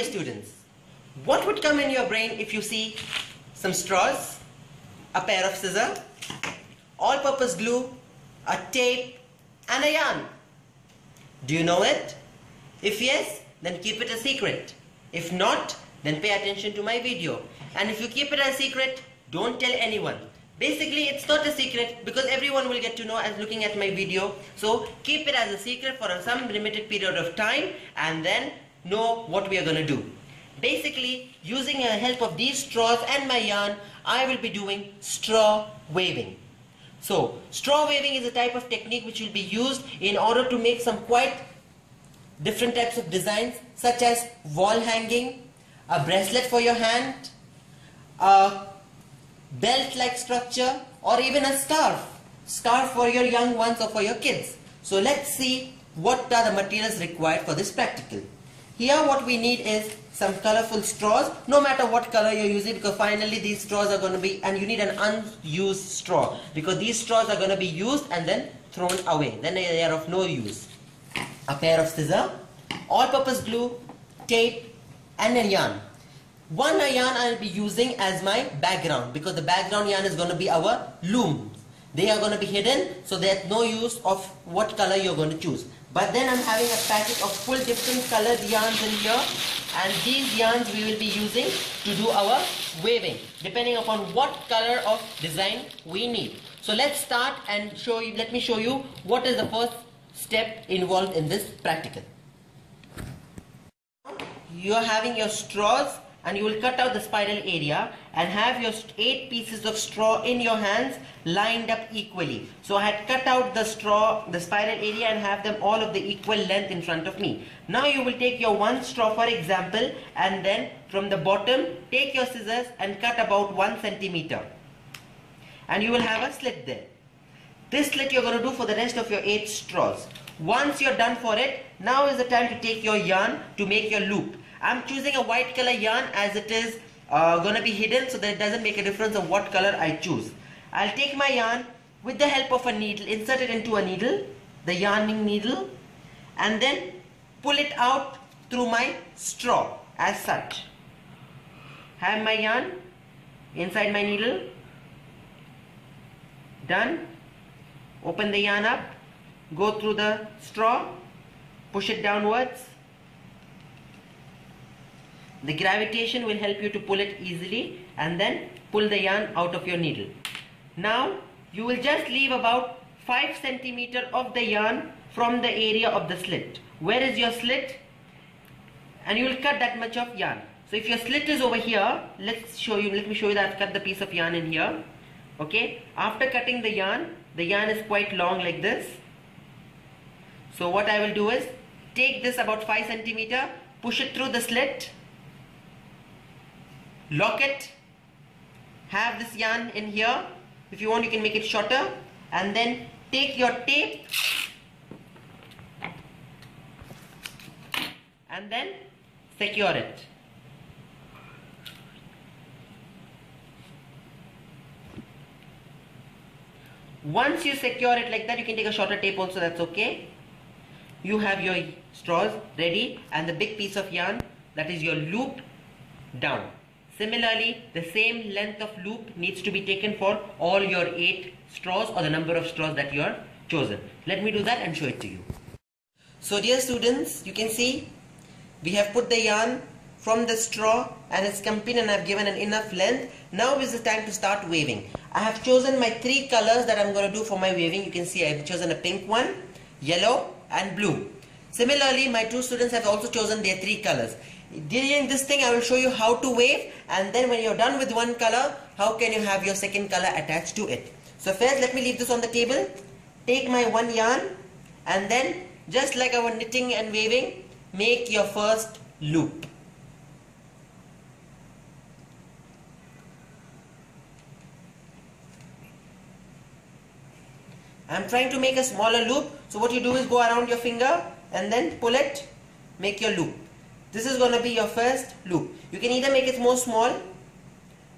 students, what would come in your brain if you see some straws, a pair of scissors, all-purpose glue, a tape and a yarn? Do you know it? If yes, then keep it a secret. If not, then pay attention to my video. And if you keep it a secret, don't tell anyone. Basically, it's not a secret because everyone will get to know as looking at my video. So keep it as a secret for some limited period of time and then know what we are going to do. Basically, using the help of these straws and my yarn, I will be doing straw waving. So, straw waving is a type of technique which will be used in order to make some quite different types of designs, such as wall hanging, a bracelet for your hand, a belt-like structure, or even a scarf for your young ones or for your kids. So let's see what are the materials required for this practical. Here what we need is some colorful straws, no matter what color you're using, because finally these straws are going to be, and you need an unused straw, because these straws are going to be used and then thrown away, then they are of no use. A pair of scissors, all-purpose glue, tape and a yarn. One yarn I will be using as my background, because the background yarn is going to be our looms. They are going to be hidden, so there's no use of what color you're going to choose. But then I'm having a packet of full different colored yarns in here, and these yarns we will be using to do our waving, depending upon what color of design we need. So let's start and let me show you what is the first step involved in this practical. You are having your straws, and you will cut out the spiral area and have your 8 pieces of straw in your hands lined up equally. So I had cut out the spiral area and have them all of the equal length in front of me. Now you will take your one straw for example, and then from the bottom take your scissors and cut about 1 centimeter. And you will have a slit there. This slit you're going to do for the rest of your 8 straws. Once you're done for it, now is the time to take your yarn to make your loop. I'm choosing a white color yarn as it is going to be hidden, so that it doesn't make a difference of what color I choose. I'll take my yarn with the help of a needle, insert it into a needle, the yarning needle, and then pull it out through my straw as such. Have my yarn inside my needle. Done. Open the yarn up, go through the straw, push it downwards. The gravitation will help you to pull it easily, and then pull the yarn out of your needle. Now you will just leave about 5 centimeters of the yarn from the area of the slit. Where is your slit? And you will cut that much of yarn. So if your slit is over here, let me show you that I've cut the piece of yarn in here. Okay, after cutting the yarn is quite long like this. So what I will do is take this about 5 centimeters, push it through the slit, lock it, have this yarn in here. If you want, you can make it shorter, and then take your tape and then secure it. Once you secure it like that, you can take a shorter tape also, that's okay. You have your straws ready and the big piece of yarn, that is your loop, down. Similarly, the same length of loop needs to be taken for all your 8 straws, or the number of straws that you are chosen. Let me do that and show it to you. So dear students, you can see we have put the yarn from the straw and it's come in, and I have given an enough length. Now is the time to start waving. I have chosen my 3 colors that I am going to do for my waving. You can see I have chosen a pink one, yellow and blue. Similarly, my 2 students have also chosen their 3 colors. During this thing I will show you how to wave, and then when you're done with one color, how can you have your second color attached to it. So first let me leave this on the table, take my one yarn, and then just like our knitting and waving, make your first loop. I'm trying to make a smaller loop, so what you do is go around your finger and then pull it, make your loop. This is going to be your first loop. You can either make it more small,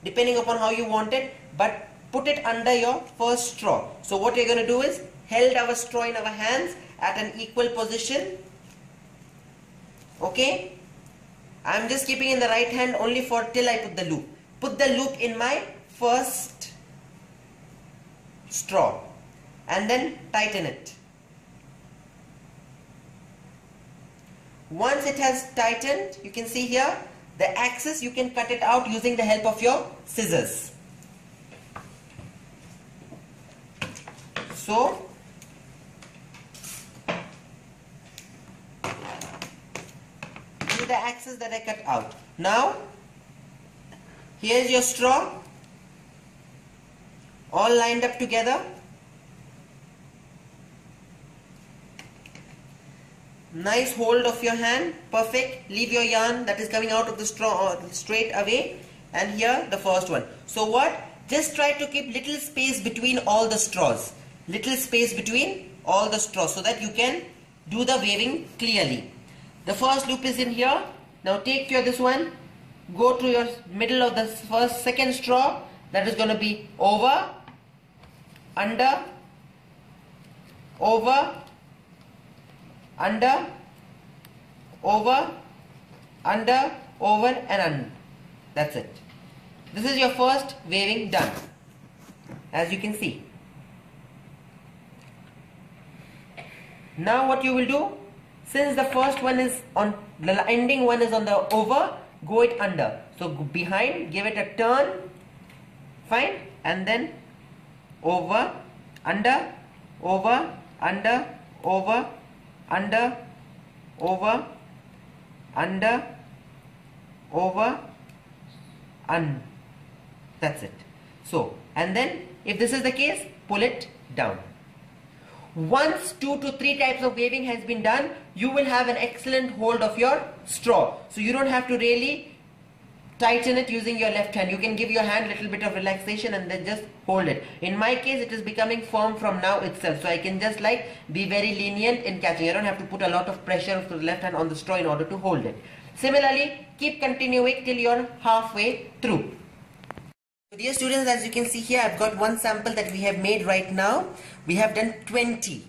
depending upon how you want it, but put it under your first straw. So what you're going to do is held our straw in our hands at an equal position. Okay? I'm just keeping in the right hand only for till I put the loop. Put the loop in my first straw and then tighten it. Once it has tightened, you can see here the axis, you can cut it out using the help of your scissors. So this is the axis that I cut out. Now here is your straw, all lined up together. Nice hold of your hand, perfect. Leave your yarn that is coming out of the straw straight away, and here the first one. So what? Just try to keep little space between all the straws. Little space between all the straws so that you can do the waving clearly. The first loop is in here. Now take your this one, go to your middle of the second straw, that is going to be over, under, over, under, over, under, over and under. That's it. This is your first waving done, as you can see. Now what you will do, since the first one is on, the ending one is on the over, go it under. So go behind, give it a turn, fine, and then over, under, over, under, over, under, over, under, over, under. That's it. So, and then if this is the case, pull it down. Once 2 to 3 types of waving has been done, you will have an excellent hold of your straw. So you don't have to really tighten it using your left hand. You can give your hand a little bit of relaxation and then just hold it. In my case, it is becoming firm from now itself. So I can just like be very lenient in catching. I don't have to put a lot of pressure to the left hand on the straw in order to hold it. Similarly, keep continuing till you're halfway through. So dear students, as you can see here, I've got one sample that we have made right now. We have done 20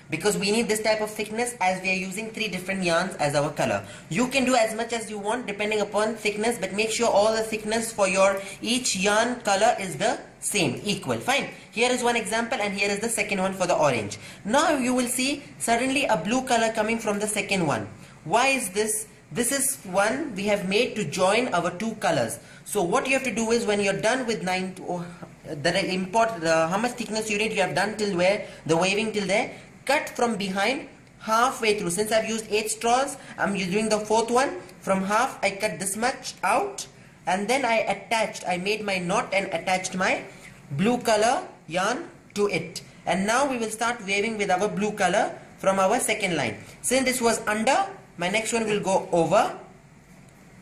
because we need this type of thickness, as we are using 3 different yarns as our color. You can do as much as you want depending upon thickness, but make sure all the thickness for your each yarn color is the same, equal. Fine. Here is one example and here is the second one for the orange. Now you will see suddenly a blue color coming from the second one. Why is this? This is one we have made to join our 2 colors. So what you have to do is, when you're done with how much thickness you need, you have done till where the waving till there, cut from behind halfway through. Since I've used 8 straws, I'm doing the 4th one. From half I cut this much out, and then I made my knot and attached my blue color yarn to it. And now we will start waving with our blue color from our second line. Since this was under, my next one will go over,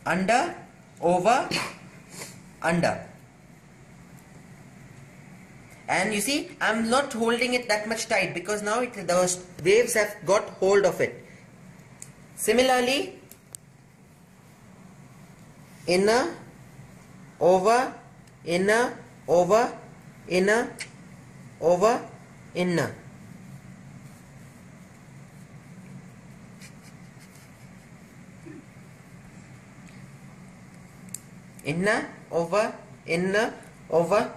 under, over, under. And you see, I'm not holding it that much tight because now the waves have got hold of it. Similarly, inner, over, inner, over, inner, over, inner. Inner, over, inner, over.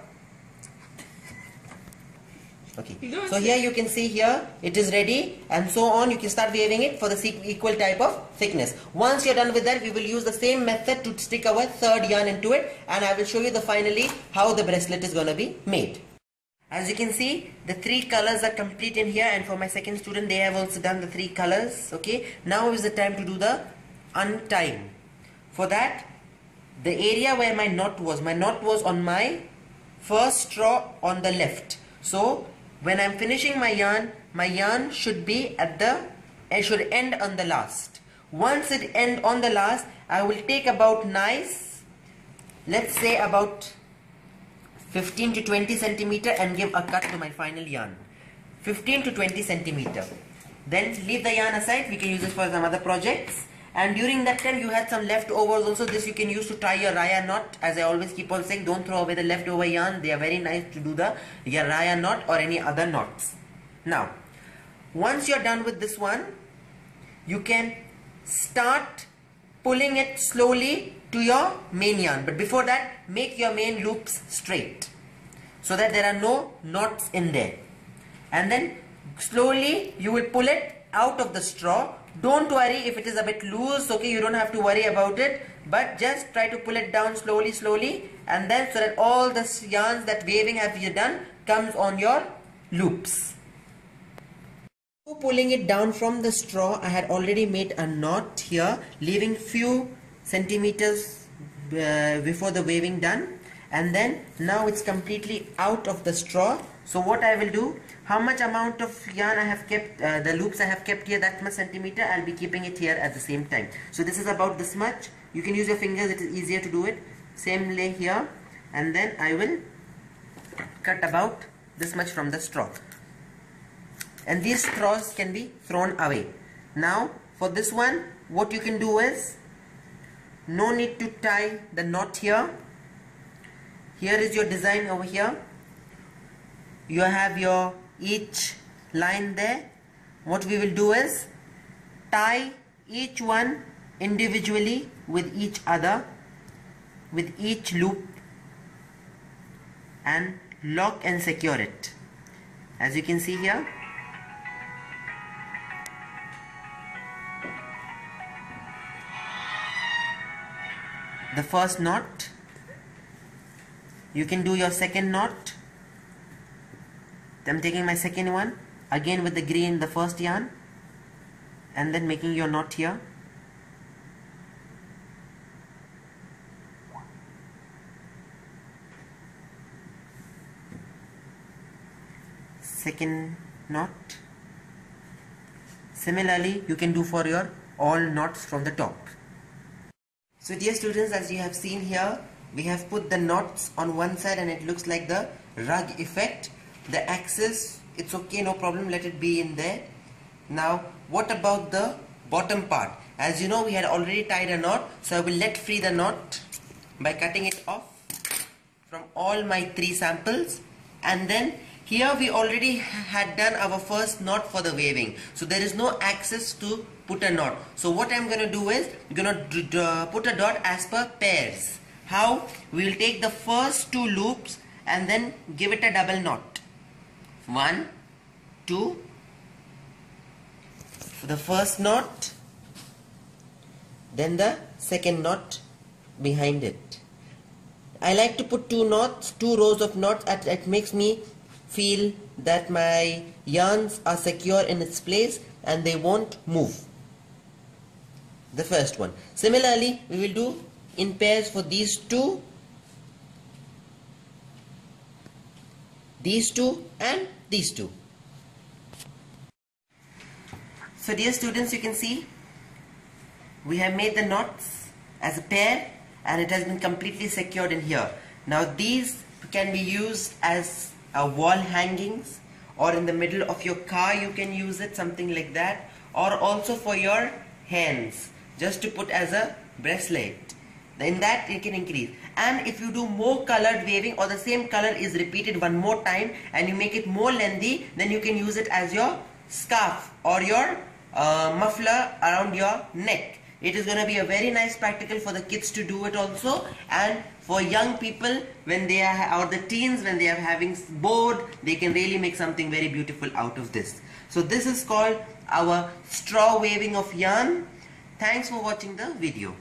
Okay, so here you can see here it is ready, and so on. You can start waving it for the equal type of thickness. Once you're done with that, we will use the same method to stick our third yarn into it, and I will show you finally how the bracelet is going to be made. As you can see, the 3 colors are complete in here, and for my second student, they have also done the 3 colors. Okay, now is the time to do the untying. For that, the area where my knot was on my first straw on the left. So when I'm finishing my yarn should be should end on the last. Once it end on the last, I will take about let's say about 15 to 20 centimeter and give a cut to my final yarn. 15 to 20 centimeter. Then leave the yarn aside. We can use this for some other projects. And during that time you had some leftovers also. This you can use to tie your raya knot. As I always keep on saying, don't throw away the leftover yarn. They are very nice to do your raya knot or any other knots. Now, once you're done with this one, you can start pulling it slowly to your main yarn. But before that, make your main loops straight so that there are no knots in there. And then slowly you will pull it out of the straw. Don't worry if it is a bit loose, okay, you don't have to worry about it, but just try to pull it down slowly, and then so that all the yarns that waving have you done comes on your loops. Pulling it down from the straw, I had already made a knot here, leaving few centimeters before the waving done, and then now it's completely out of the straw. So what I will do, how much amount of yarn I have kept, the loops I have kept here, that much centimeter, I'll be keeping it here at the same time. So this is about this much. You can use your fingers, it is easier to do it. Same lay here, and then I will cut about this much from the straw. And these straws can be thrown away. Now for this one, what you can do is, no need to tie the knot here. Here is your design over here. You have your each line there. What we will do is tie each one individually with each other, with each loop, and lock and secure it. As you can see here, the first knot, you can do your second knot. I'm taking my second one, again with the green, the first yarn, and then making your knot here. Second knot. Similarly, you can do for your all knots from the top. So dear students, as you have seen here, we have put the knots on one side and it looks like the rug effect. The axis, it's okay, no problem, let it be in there. Now what about the bottom part? As you know, we had already tied a knot, so I will let free the knot by cutting it off from all my 3 samples. And then here we already had done our first knot for the waving, so there is no axis to put a knot. So what I'm going to do is, I'm going to put a dot as per pairs. How? We will take the first 2 loops and then give it a double knot. 1, 2, for the first knot, then the second knot behind it. I like to put 2 knots, 2 rows of knots. It makes me feel that my yarns are secure in its place and they won't move. The first one. Similarly, we will do in pairs for these 2, and these 2. So dear students, you can see we have made the knots as a pair and it has been completely secured in here. Now these can be used as wall hangings, or in the middle of your car you can use it, something like that, or also for your hands, just to put as a bracelet. In that you can increase. And if you do more colored waving, or the same color is repeated one more time and you make it more lengthy, then you can use it as your scarf or your muffler around your neck. It is going to be a very nice practical for the kids to do it also, and for young people when they are, or the teens when they are having bored, they can really make something very beautiful out of this. So this is called our straw waving of yarn. Thanks for watching the video.